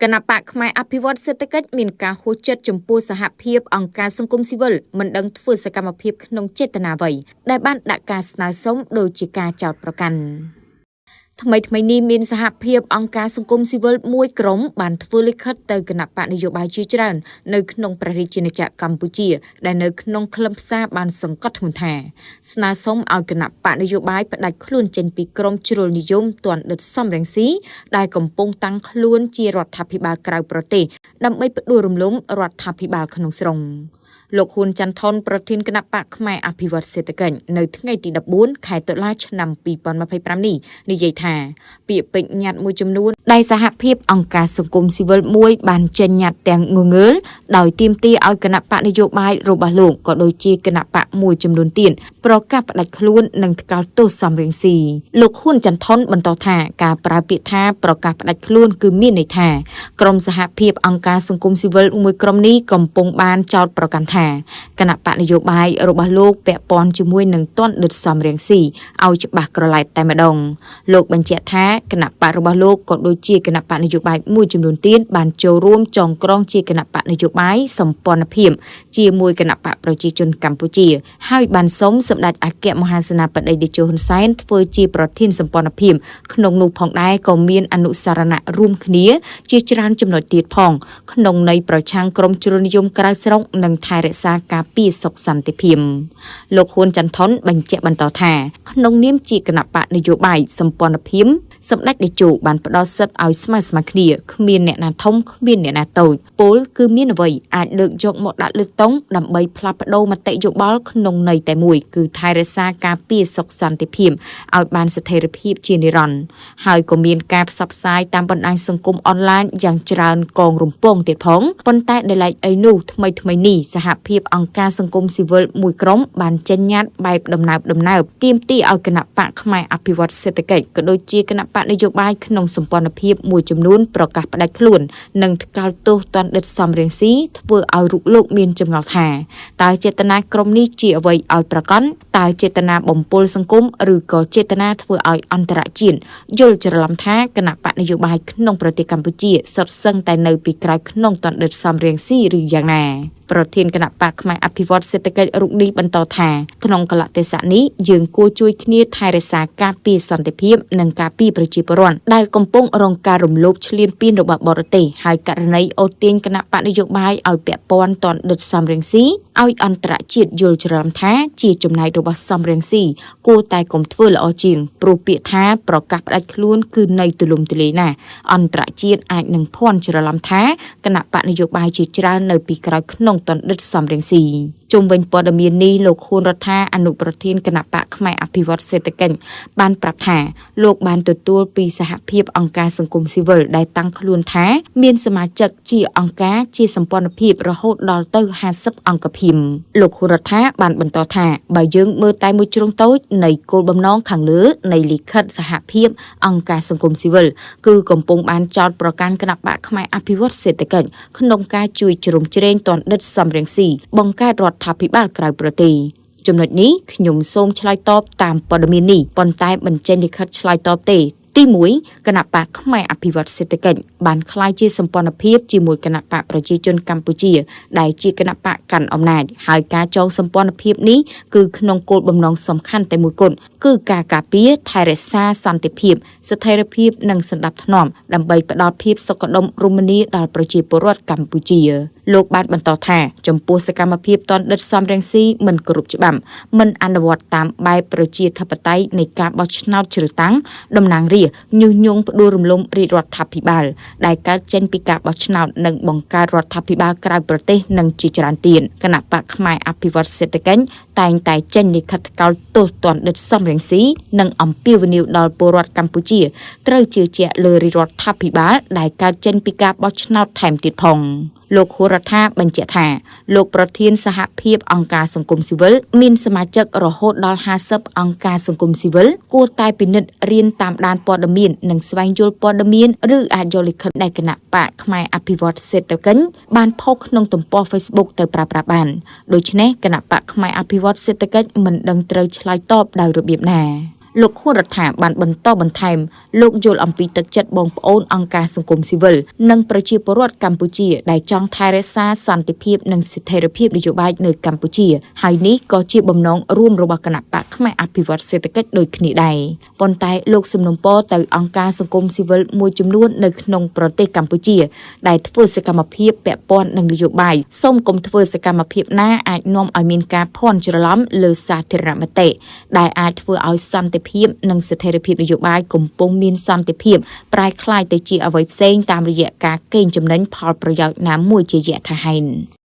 គណៈបកផ្នែកអភិវឌ្ឍសេដ្ឋកិច្ចមានការហួចចិត្តចំពោះសហភាពអង្គការសង្គមស៊ីវិលមិនដឹងធ្វើសកម្មភាពក្នុងចេតនាអ្វីដែលបានដាក់ការស្នើសុំដោយជាការចោទប្រកាន់ថ្មីនេះមានសហភាពអង្គការសង្គមស៊ីវិលមួយក្រុមបានធ្វើលិខិតទៅគណៈបកនយោបាយជាច្រើននៅក្នុងព្រះរាជាណាចក្រកម្ពុជាដែលនៅក្នុងខ្លឹមសារបានសង្កត់ធ្ងន់ថាស្នើសុំឲ្យគណៈបកនយោបាយផ្ដាច់ខ្លួនចេញពីក្រុមជ្រុលនិយមទាន់ដិតសំរងស៊ីដែលកំពុងតាំងខ្លួនជារដ្ឋាភិបាលក្រៅប្រទេសដើម្បីផ្ដួលរំលំរដ្ឋាភិបាលក្នុងស្រុងលោកហ៊ុនច័ន្ទថនប្រធានគណៈបកផ្នែកអភិវឌ្ឍសេដ្ឋកិច្ចនៅថ្ងៃទី14ខែតុលាឆ្នាំ2025នេះនិយាយថាពាក្យពេចន៍ញត្តិមួយចំនួនដែលសហភាពអង្គការសង្គមស៊ីវិលមួយបានចេញញត្តិទាំងងងើលដោយទាមទារឲ្យគណៈបកនយោបាយរបស់លោកក៏ដូចជាគណៈបកមួយចំនួនទៀតប្រកាសផ្ដាច់ខ្លួននិងថ្កោលទោសសំរងស៊ីលោកហ៊ុនច័ន្ទថនបន្តថាការប្រើពាក្យថាប្រកាសផ្ដាច់ខ្លួនគឺមានន័យថាក្រុមសហភាពអង្គការសង្គមស៊ីវិលមួយក្រុមនេះកំពុងបានចោទប្រកាន់ថាគណៈបកនយោបាយរបស់លោកពាក់ព័ន្ធជាមួយនឹងទាន់ដិតសំរងស៊ីឲ្យច្បាស់ក្រឡែតតែម្ដងលោកបញ្ជាក់ថាគណៈបករបស់លោកក៏ដូចជាគណៈបកនយោបាយមួយចំនួនទៀតបានចូលរួមចងក្រងជាគណៈបកនយោបាយសម្ព័ន្ធភាពជាមួយគណៈបកប្រជាជនកម្ពុជាហើយបានសូមសម្ដេចអគ្គមហាសេនាបតីតេជោហ៊ុនសែនធ្វើជាប្រធានសម្ព័ន្ធភាពក្នុងនោះផងដែរក៏មានអនុសារណៈរួមគ្នាជាច្រើនចំណុចទៀតផងក្នុងន័យប្រឆាំងក្រុមជ្រុលនិយមក្រៅស្រុកនិងថែរក្សាការពារសុខសន្តិភាពលោកហ៊ុនច័ន្ទថនបញ្ជាក់បន្តថាក្នុងនាមជាគណៈបកនយោបាយសម្ព័ន្ធភាពសម្ដេចតេជោបានផ្ដល់សិទ្ធិឲ្យស្មើគ្នាគ្មានអ្នកណាធំគ្មានអ្នកណាតូចពលគឺមានអ្វីអាចលើកយកមកដាក់លើកតុងដើម្បីផ្លាស់ប្ដូរមតិយោបល់ក្នុងន័យតែមួយគឺថែរក្សាការពារសុខសន្តិភាពឲ្យបានស្ថិរភាពជានិរន្តរ៍ហើយក៏មានការផ្សព្វផ្សាយតាមបណ្ដាញសង្គមអនឡាញយ៉ាងច្រើនកងរំពងទៀតផងប៉ុន្តែដែលឡែកអីនោះថ្មីនេះសហភាពអង្គការសង្គមស៊ីវិលមួយក្រុមបានចេញញត្តិបែបដំណើបទាមទារឲ្យគណៈបកផ្នែកអភិវឌ្ឍសេដ្ឋកិច្ចក៏ដូចជាគណៈបកនយោបាយក្នុងសម្ព័ន្ធភាពមួយចំនួនប្រកាសផ្ដាច់ខ្លួននិងថ្កោលទោសទាន់ដិតសំរងស៊ីធ្វើឲ្យរូបលោកមានចម្ងល់ថាតើចេតនាក្រុមនេះជាអ្វីឲ្យប្រកាន់តើចេតនាបំពុលសង្គមឬក៏ចេតនាធ្វើឲ្យអន្តរជាតិយល់ច្រឡំថាគណៈបកនយោបាយក្នុងប្រទេសកម្ពុជាសុទ្ធសឹងតែនៅពីក្រោយក្នុងទាន់ដិតសំរងស៊ីឬយ៉ាងណាប្រធានគណៈបកផ្នែកអភិវឌ្ឍសេដ្ឋកិច្ចរូបនេះបន្តថាក្នុងកលៈទេសៈនេះយើងគួរជួយគ្នាថែរក្សាការពារសន្តិភាពនិងការពារប្រជាពលរដ្ឋដែលកំពុងរងការរំលោភឈ្លានពានរបស់បរទេសហើយករណីអូសទាញគណៈបកនយោបាយឲ្យពាក់ព័ន្ធទាន់ដិតសំរងស៊ីឲ្យអន្តរជាតិយល់ច្រឡំថាជាចំណាយរបស់សំរងស៊ីគួរតែកុំធ្វើល្អជាងព្រោះពាក្យថាប្រកាសផ្ដាច់ខ្លួនគឺនៃទូលំទូលាយណាស់អន្តរជាតិអាចនឹងភ័ន្តច្រឡំថាគណៈបកនយោបាយជាច្រើននៅពីក្រោយក្នុងទាន់ដិតសំរងស៊ីជុំវិញព័ត៌មាននេះលោកហ៊ុនរដ្ឋាអនុប្រធានគណៈបកផ្នែកអភិវឌ្ឍសេដ្ឋកិច្ចបានប្រាប់ថាលោកបានទទួលពីសហភាពអង្គការសង្គមស៊ីវិលដែលតាំងខ្លួនថាមានសមាជិកជាអង្គការជាសម្ព័ន្ធភាពរហូតដល់ទៅ50អង្គភាពលោកហ៊ុនរដ្ឋាបានបន្តថាបើយើងមើលតែមួយជ្រុងតូចនៃគោលបំណងខាងលើនៃលិខិតសហភាពអង្គការសង្គមស៊ីវិលគឺកំពុងបានចោទប្រកាន់គណៈបកផ្នែកអភិវឌ្ឍសេដ្ឋកិច្ចក្នុងការជួយជ្រោមជ្រែងទាន់ដិតសំរងស៊ីបង្កើតរដ្ឋាភិបាលក្រៅប្រទេសចំណុចនេះខ្ញុំសូមឆ្លើយតបតាមព័ត៌មាននេះប៉ុន្តែមិនចេញលិខិតឆ្លើយតបទេទី1គណៈបកផ្នែកអភិវឌ្ឍសេដ្ឋកិច្ចបានក្លាយជាសម្ព័ន្ធភាពជាមួយគណៈបកប្រជាជនកម្ពុជាដែលជាគណៈបកកាន់អំណាចហើយការចងសម្ព័ន្ធភាពនេះគឺក្នុងគោលបំណងសំខាន់តែមួយគត់គឺការការពារថែរក្សាសន្តិភាពស្ថិរភាពនិងសណ្ដាប់ធ្នាប់ដើម្បីផ្ដល់ភាពសុខដុមរមនាដល់ប្រជាពលរដ្ឋកម្ពុជាលោកបានបន្តថាចំពោះសកម្មភាពទាន់ដិតសំរងស៊ីមិនគោរពច្បាប់មិនអនុវត្តតាមបែបប្រជាធិបតេយ្យនៃការបោះឆ្នោតជ្រើសតាំងតំណាងរាស្ត្រញុះញង់ផ្ដួលរំលំរាជរដ្ឋាភិបាលដែលកើតចេញពីការបោះឆ្នោតនិងបង្កើតរដ្ឋាភិបាលក្រៅប្រទេសនិងជាច្រើនទៀតគណៈបកផ្នែកអភិវឌ្ឍសេដ្ឋកិច្ចតែងតែចេញលិខិតថ្កោលទោសទាន់ដិតសំរងស៊ីនិងអំពាវនាវដល់ពលរដ្ឋកម្ពុជាត្រូវជឿជាក់លើរាជរដ្ឋាភិបាលដែលកើតចេញពីការបោះឆ្នោតថែមទៀតផងលោកហ៊ុនរដ្ឋាបញ្ជាក់ថាលោកប្រធានសហភាពអង្គការសង្គមស៊ីវិលមានសមាជិករហូតដល់50អង្គការសង្គមស៊ីវិលគួរតែពិនិត្យរៀនតាមដានព័ត៌មាននិងស្វែងយល់ព័ត៌មានឬអាចយកលិខិតដែលគណៈបកផ្នែកអភិវឌ្ឍសេដ្ឋកិច្ចបានផុសក្នុងទំព័រ Facebook ទៅប្រើប្រាស់បានដូច្នេះគណៈបកផ្នែកអភិវឌ្ឍសេដ្ឋកិច្ចមិនដឹងត្រូវឆ្លើយតបដោយរបៀបណា លោកហ៊ុនរដ្ឋាបានបន្តបន្ថែមលោកយល់អំពីទឹកចិត្តបងប្អូនអង្គការសង្គមស៊ីវិលនិងប្រជាពលរដ្ឋកម្ពុជាដែលចង់ថែរក្សាសន្តិភាពនិងស្ថិរភាពនយោបាយនៅកម្ពុជាហើយនេះក៏ជាបំណងរួមរបស់គណៈបកខ្មែរអភិវឌ្ឍសេដ្ឋកិច្ចដូចគ្នាដែរប៉ុន្តែលោកសំណុំពរទៅអង្គការសង្គមស៊ីវិលមួយចំនួននៅក្នុងប្រទេសកម្ពុជាដែលធ្វើសកម្មភាពពាក់ព័ន្ធនឹងនយោបាយសូមកុំធ្វើសកម្មភាពណាអាចនាំឲ្យមានការភ័ន្តច្រឡំលើសាធារណមតិដែលអាចធ្វើឲ្យសន្តិភាពនិងស្ថិរភាពនយោបាយកំពុងមានសន្តិភាពប្រែក្លាយទៅជាអ្វីផ្សេងតាមរយៈការកេងចំណេញផលប្រយោជន៍ណាមួយជាយថាហេតុ